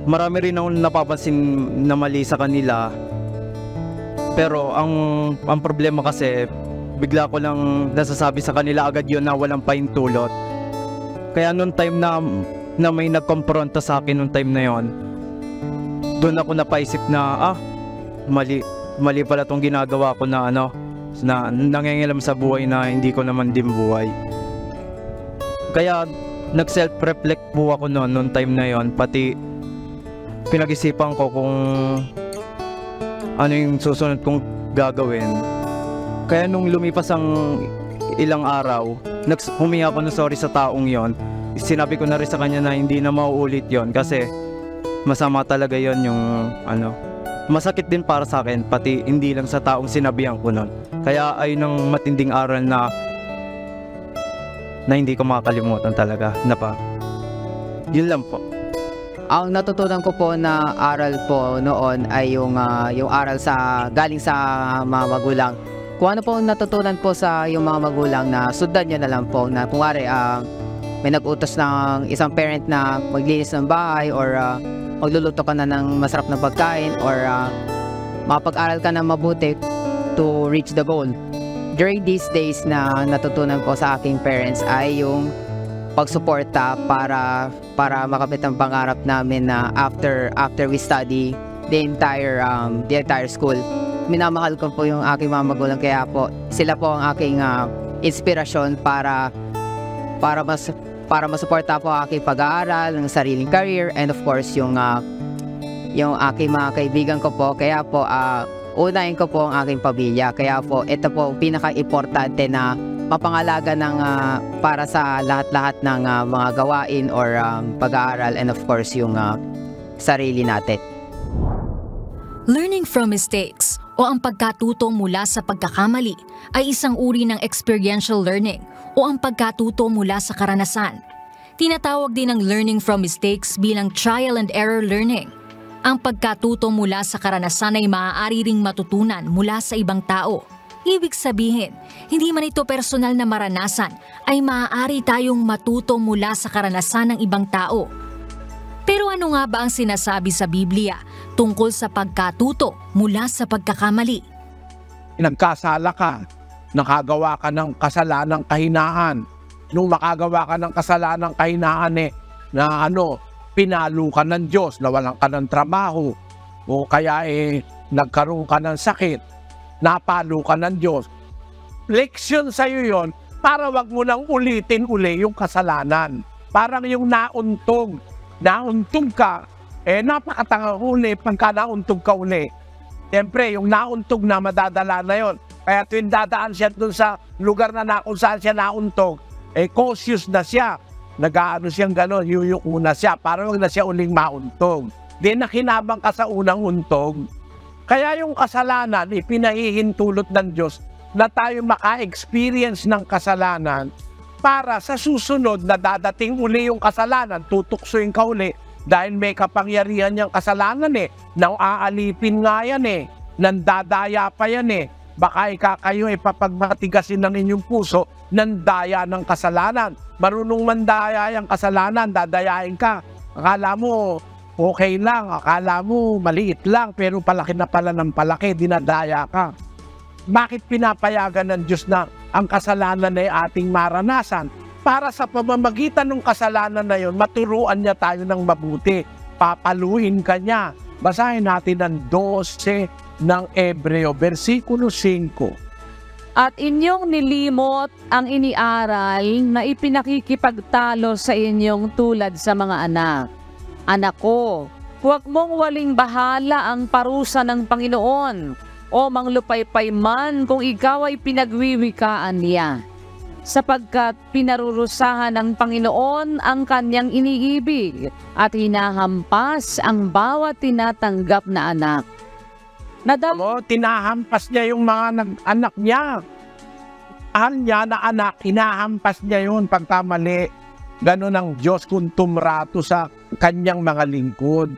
Marami rin akong napapansin na mali sa kanila. Pero ang problema kasi, bigla ko lang nasasabi sa kanila agad yun na walang pahintulot. Kaya nung time na may nagkompronta sa akin nung time na yon, doon ako napaisip na mali pala tong ginagawa ko na nangingialam sa buhay na hindi ko naman din buhay. Kaya nag-self-reflect po ako noon time na yon, pati pinag-isipan ko kung ano yung susunod kong gagawin. Kaya nung lumipas ang ilang araw, humingi ako ng sorry sa taong yon. Sinabi ko na rin sa kanya na hindi na mauulit yon kasi masama talaga yon yung masakit din para sa akin, pati hindi lang sa taong sinabihan ko nun. Kaya ayun ang matinding aral na hindi ko makakalimutan talaga yun lang po. Ang natutunan ko po na aral po noon ay yung aral galing sa mga magulang. Kung ano po natutunan po sa yung mga magulang na sundan nyo na lang po na kung may nag-utos ng isang parent na maglinis ng bahay or magluluto ka na ng masarap na pagkain or mapag-aral ka na mabuti to reach the goal. During these days na natutunan ko sa aking parents ay yung pagsuporta para makapit ang pangarap namin na after we study the entire school. Minamahal ko po yung aking mga magulang, kaya po sila po ang aking inspirasyon para masuporta po ang aking pag-aaral, ng sariling career, and of course yung aking mga kaibigan ko po. Kaya po unahin ko po ang aking pamilya. Kaya po ito po pinaka-importante na mapangalaga para sa lahat-lahat ng mga gawain or pag-aaral, and of course yung sarili natin. Learning from mistakes o ang pagkatuto mula sa pagkakamali ay isang uri ng experiential learning o ang pagkatuto mula sa karanasan. Tinatawag din ang learning from mistakes bilang trial and error learning. Ang pagkatuto mula sa karanasan ay maaari ring matutunan mula sa ibang tao. Ibig sabihin, hindi man ito personal na maranasan, ay maaari tayong matuto mula sa karanasan ng ibang tao. Pero ano nga ba ang sinasabi sa Biblia tungkol sa pagkatuto mula sa pagkakamali? Nagkasala ka, nakagawa ka ng kasalanang kahinaan. Nung makagawa ka ng kasalanang kahinaan pinalo ka ng Diyos, nawalan ka ng trabaho, o kaya nagkaroon ka ng sakit, napalo ka ng Diyos. Leksyon sa'yo yon para wag mo nang ulitin uli yung kasalanan. Parang yung nauntog ka, napakatanga uli pagka nauntog ka uli. Siyempre, yung nauntog na madadala na yon. Kaya tuwing dadaan siya dun sa lugar na kung saan siya nauntog, cautious na siya. Nag-aano siyang gano'n, yuyuko na siya para wag na siya uling mauntog. Di nakinabang ka sa unang untog. Kaya yung kasalanan, pinahihintulot ng Diyos na tayo maka-experience ng kasalanan para sa susunod na dadating uli yung kasalanan, tutuksoin ka uli dahil may kapangyarihan niyang kasalanan nang aalipin nga yan nandadaya pa yan Baka kayo papagmatigasin ng inyong puso ng daya ng kasalanan. Marunong mandaya yung kasalanan, dadayain ka. Akala mo okay lang, akala mo maliit lang, pero palaki na pala ng palaki, dinadaya ka. Bakit pinapayagan ng Diyos na ang kasalanan ay ating maranasan? Para sa pamamagitan ng kasalanan na yon, maturuan niya tayo ng mabuti. Papaluin ka niya. Basahin natin ang 12 ng Hebreo, versikulo 5. At inyong nilimot ang iniaral na ipinakikipagtalo sa inyong tulad sa mga anak. Anak ko, huwag mong waling bahala ang parusa ng Panginoon o manglupaypay man kung ikaw ay pinagwiwikaan niya. sapagkat pinarurusahan ng Panginoon ang kanyang iniibig at hinahampas ang bawat tinatanggap na anak. Tinahampas niya yung mga anak niya. Mahal niya na anak, hinahampas niya yun pagkamali. Ganon ang Diyos kung tumrato sa kanyang mga lingkod.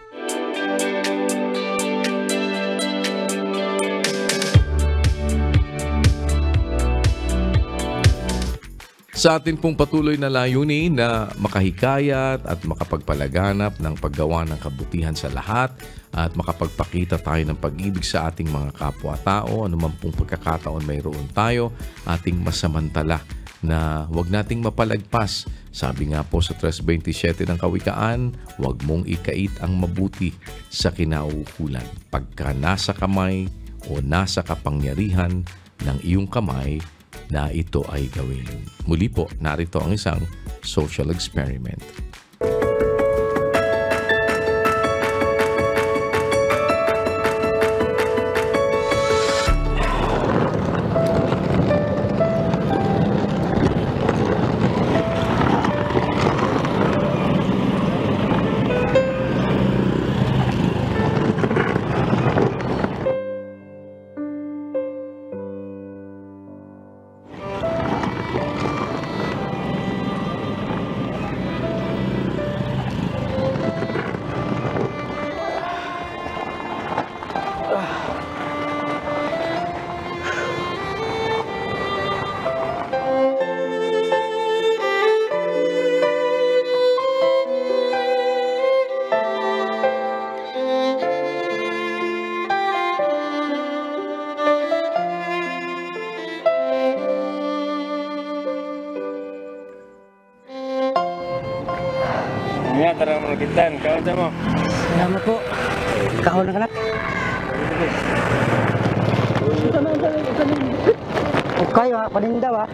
Sa atin pong patuloy na layunin na makahikayat at makapagpalaganap ng paggawa ng kabutihan sa lahat at makapagpakita tayo ng pag-ibig sa ating mga kapwa-tao, anuman pong pagkakataon mayroon tayo, ating masamantala na huwag nating mapalagpas. Sabi nga po sa 3:27 ng Kawikaan, huwag mong ikait ang mabuti sa kinauukulan. Pagka nasa kamay o nasa kapangyarihan ng iyong kamay, na ito ay gawin. Muli po, narito ang isang social experiment. Nga, tara magitan. Kaon sa mo. Salamat po. Kaon na kanak. Okay wa, paninda wa.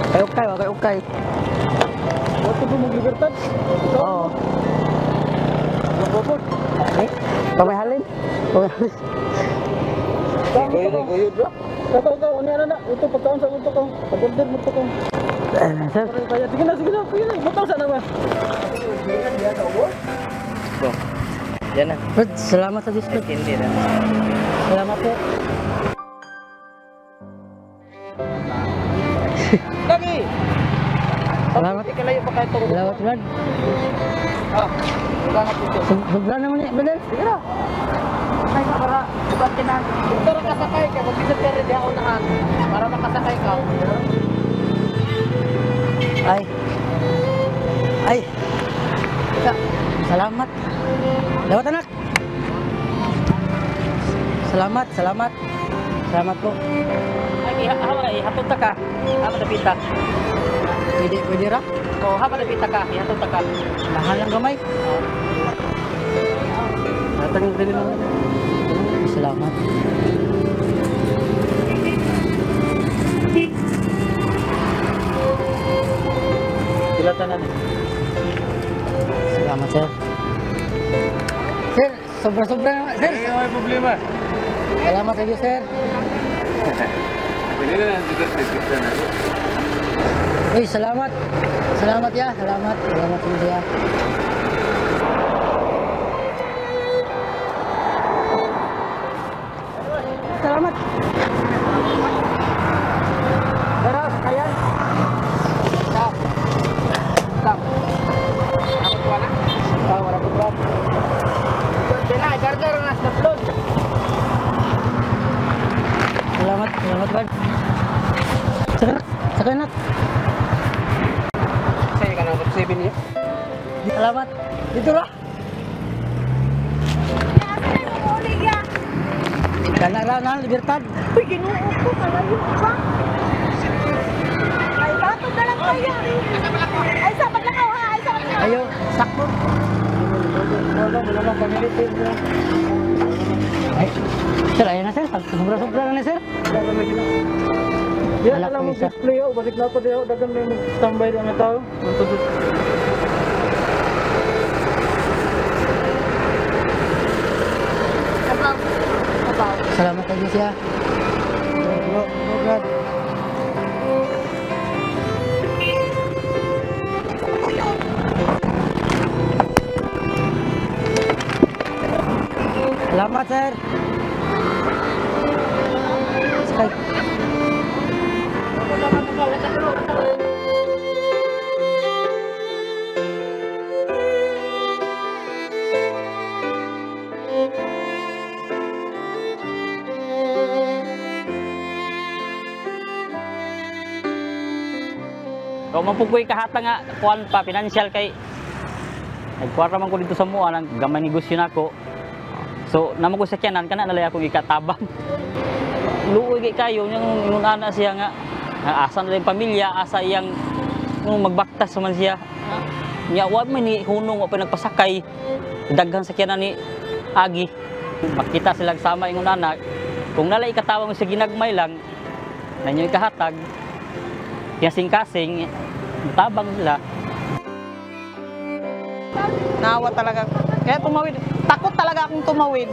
Okay wa, okay. Waktu po mag-libertad? Oo. Mababot? Eh? Pamahalin? Pamahalin. Guyod bro. Ikaw, ano yan na? Ito, pagkaon sa utok ko. Pag-order mo ito ko. Sir? Sige na. Matang sana ba? Bro, yan na. Salamat sa discount. Hindi na. Salamat po. Lagi! Salamat. Ikalayo pa kayo ito. Salamat, Brad. Salamat po. Sobra naman niya, Brad. Sige na. Ay, para ibatin na. Ito rin kasakay ka. Mag-visit ka rin diya unahan. Para makasakay ka. Ay. Salamat. Lawat anak. Salamat. Salamat po. Ay, hapon ta ka. Hapon na pita. Pwede ra? Oo, hapon na pita ka. Hapon ta ka. Mahal lang gamay. Datang din naman. Salamat. Kilatan na. Salamat, sir. Sir, sobra-sobra naman, sir. May problema. Salamat sa iyo, sir. Pwede na lang dito na. Uy, salamat. Salamat ya. Salamat sa iyo ya. Salamat. Daras, kaya. Stop. Wala po ba? Gargar na sa upload. Salamat Bang. Sakanak. Saya kan nomor 7 ya. Salamat. Dito lah. Kanaranan Libertad. Uy, ginuo ko kalayo pa. Ay, bato na lang kaya. Ay, sapat lang ako ha. Ayo, sakto. Wala pamilipin. Ay, sir, ayan na sir. Sobra-sobra na sir. Ya, alam mo display ako. Balik na po diyo. Dagan may mag-standby doon na tao. Salamat lagi siya. sir. Sakay. Kung mapukoy kahata nga, kuhan pa, financial kay nagkuha man ko dito sa mua, nang gamay negosyo na ako. So, naman ko sa kyanan, kana nalay akong ikatabang. Luoy kayo, yung ana siya nga, asa na yung pamilya, asa iyang magbaktas man siya. Nya, wag man ni hunong, wag pa nagpasakay, daghan sa kyanan ni Agi. Makita silang sama yung anak, kung nalay ikatabang sa ginagmay lang, nanyo ikahatag, kasing-kasing, tabang sila. Nawa talaga. Kaya tumawid. Takot talaga akong tumawid.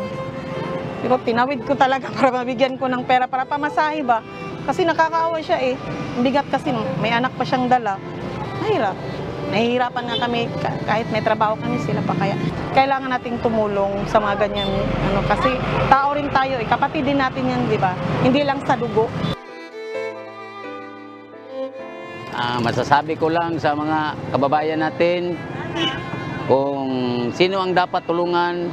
Pero tinawid ko talaga para mabigyan ko ng pera para pamasahe ba. Kasi nakakaawa siya eh. Bigat kasi may anak pa siyang dala. Mahirap. Nahihirapan nga kami kahit may trabaho kami sila pa kaya. Kailangan nating tumulong sa mga ganyan. Kasi tao rin tayo eh. Kapatid din natin yan, di ba? Hindi lang sa dugo. Masasabi ko lang sa mga kababayan natin, kung sino ang dapat tulungan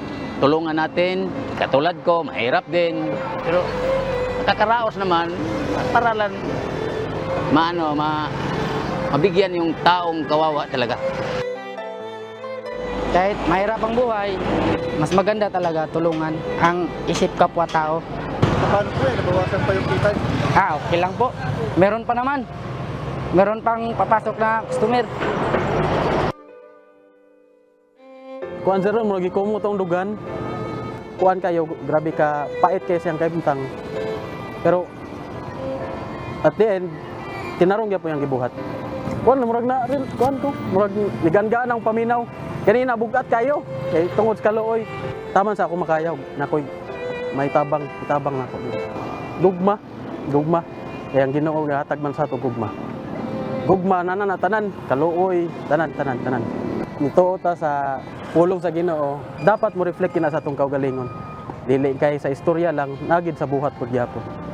natin. Katulad ko, mahirap din. Pero nakakaraos naman para lang mabigyan yung taong kawawa talaga. Kahit mahirap ang buhay, mas maganda talaga tulungan ang isip kapwa-tao. Paano po nabawasan pa yung kita? Okay lang po. Meron pa naman. Meron pang papasok na customer. Kuan sir, mo lagi ko mo tong dugan. Kuan kayo, grabe ka, pait kayo siyang kaibutang. Pero at the end, tinarong niya po yung gibuhat. Kuan, murag na rin, kuan ko, murag niganggaan ang paminaw. Kanina bugat kayo, kay tungod sa kaluoy. Taman sa ako makayaw, nakoy may tabang na ako. Gugma. Kaya ang Ginoo gahatag man sa ato gugma. Gugma na tanan, kaluoy, tanan. Nito ta sa pulong sa Ginoo, dapat mo reflect kina sa atong kaugalingon. Dili kay sa istorya lang, nagid sa buhat pud gyapon.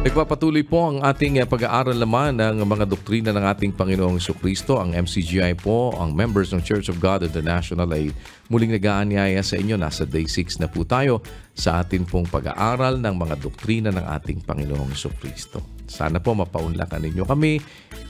Nagpapatuloy po ang ating pag-aaral naman ng mga doktrina ng ating Panginoong Jesucristo. Ang MCGI po, ang members ng Church of God International ay muling nag-aanyaya sa inyo. Nasa day 6 na po tayo sa ating pong pag-aaral ng mga doktrina ng ating Panginoong Jesucristo. Sana po mapaunlakan ninyo kami.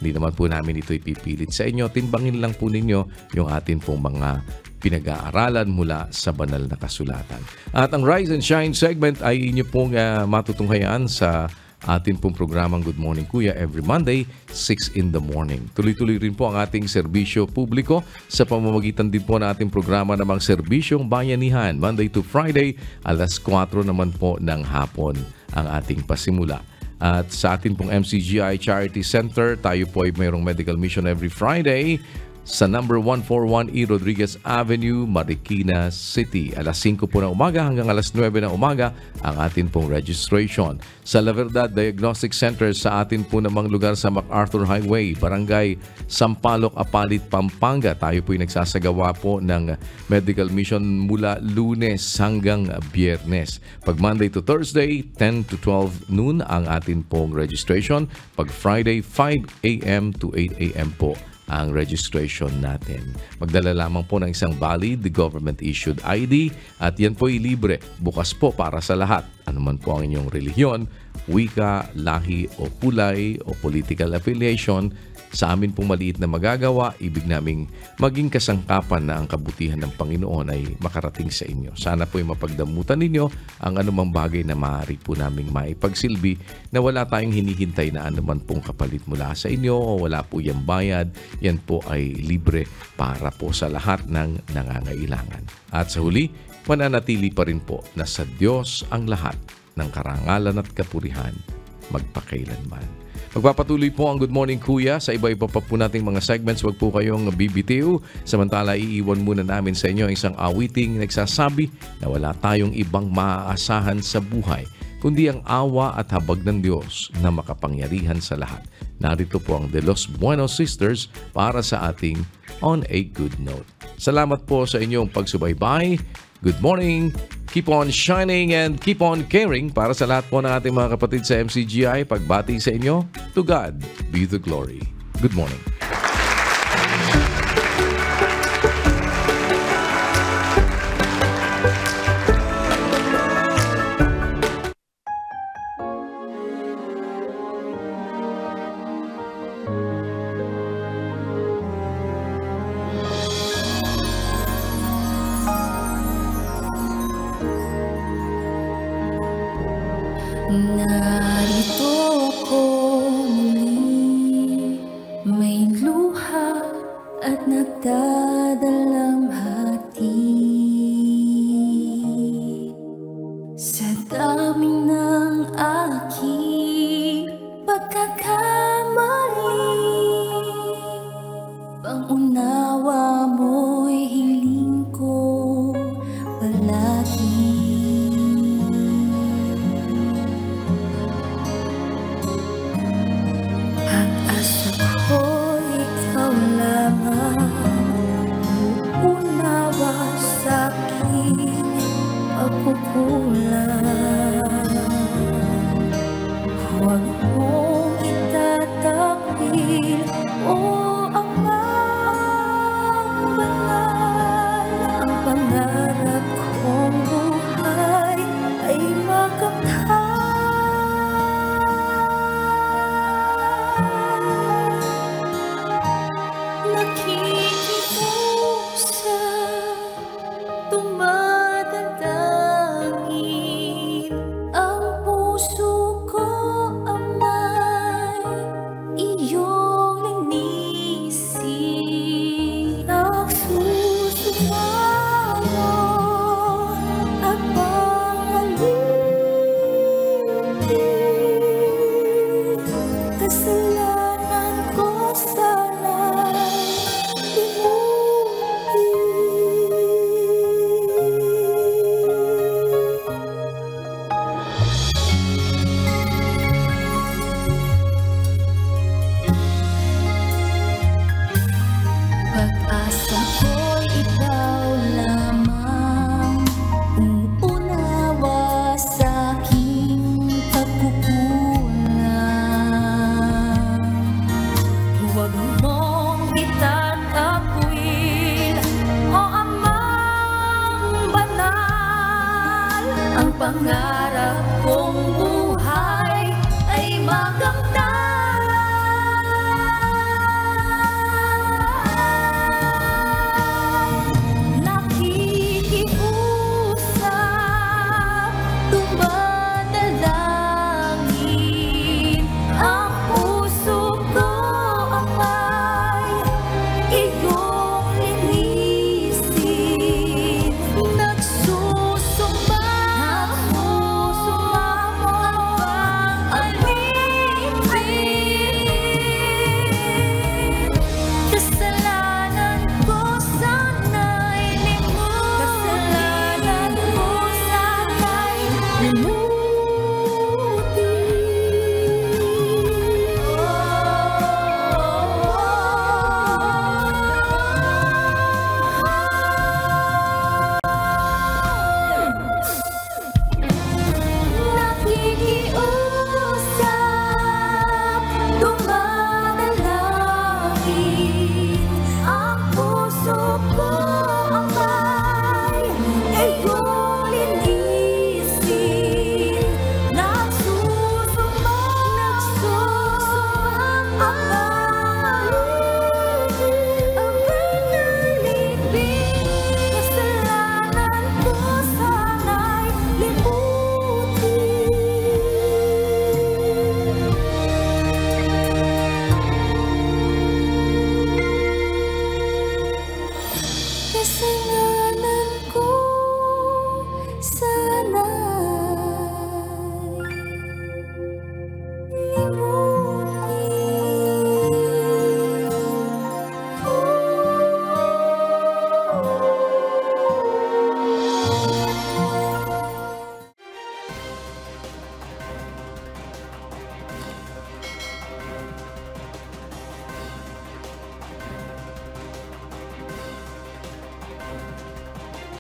Hindi naman po namin ito ipipilit sa inyo. Timbangin lang po ninyo yung ating pong mga pinag-aaralan mula sa banal na kasulatan. At ang Rise and Shine segment ay inyo pong matutunghayan sa atin pong programang Good Morning Kuya every Monday, 6 in the morning. Tuloy-tuloy rin po ang ating serbisyo publiko sa pamamagitan din po ng ating programa namang Serbisyong Bayanihan. Monday to Friday, alas 4 naman po ng hapon ang ating pasimula. At sa atin pong MCGI Charity Center, tayo po ay mayroong medical mission every Friday sa number 141 E. Rodriguez Avenue, Marikina City. Alas 5 po ng umaga hanggang alas 9 ng umaga ang atin pong registration. Sa La Verdad Diagnostic Center sa atin po namang lugar sa MacArthur Highway, Barangay Sampaloc, Apalit, Pampanga. Tayo po ay nagsasagawa po ng medical mission mula Lunes hanggang Biyernes. Pag Monday to Thursday, 10 to 12 noon ang atin pong registration. Pag Friday, 5 a.m. to 8 a.m. po ang registration natin. Magdala lamang po ng isang valid government-issued ID at yan po ay libre. Bukas po para sa lahat. Ano man po ang inyong relihiyon, wika, lahi o kulay o political affiliation, sa amin pong maliit na magagawa, ibig naming maging kasangkapan na ang kabutihan ng Panginoon ay makarating sa inyo. Sana po ay mapagdamutan ninyo ang anumang bagay na maaari po naming maipagsilbi na wala tayong hinihintay na anuman pong kapalit mula sa inyo o wala po yung bayad. Yan po ay libre para po sa lahat ng nangangailangan. At sa huli, mananatili pa rin po na sa Diyos ang lahat ng karangalan at kapurihan magpakailanman. Magpapatuloy po ang Good Morning Kuya sa iba-iba pa po nating mga segments. Huwag po kayong bibitiw. Samantala, iiwan muna namin sa inyo isang awiting nagsasabi na wala tayong ibang maaasahan sa buhay kundi ang awa at habag ng Diyos na makapangyarihan sa lahat. Narito po ang De Los Buenos Sisters para sa ating On a Good Note. Salamat po sa inyong pagsubaybay. Good morning. Keep on shining and keep on caring. Para sa lahat po ng ating mga kapatid sa MCGI, pagbati sa inyo, to God be the glory. Good morning. Narito ako muli, may luha at nagdadalang hati. Sa dami ng aking pagkakamali, pangunawa mo'y hiling ko palagi. Huwag mong itatakwil, O Amang Banal. Ang pangarap kong buhay ay makamtan. Nakikiusap,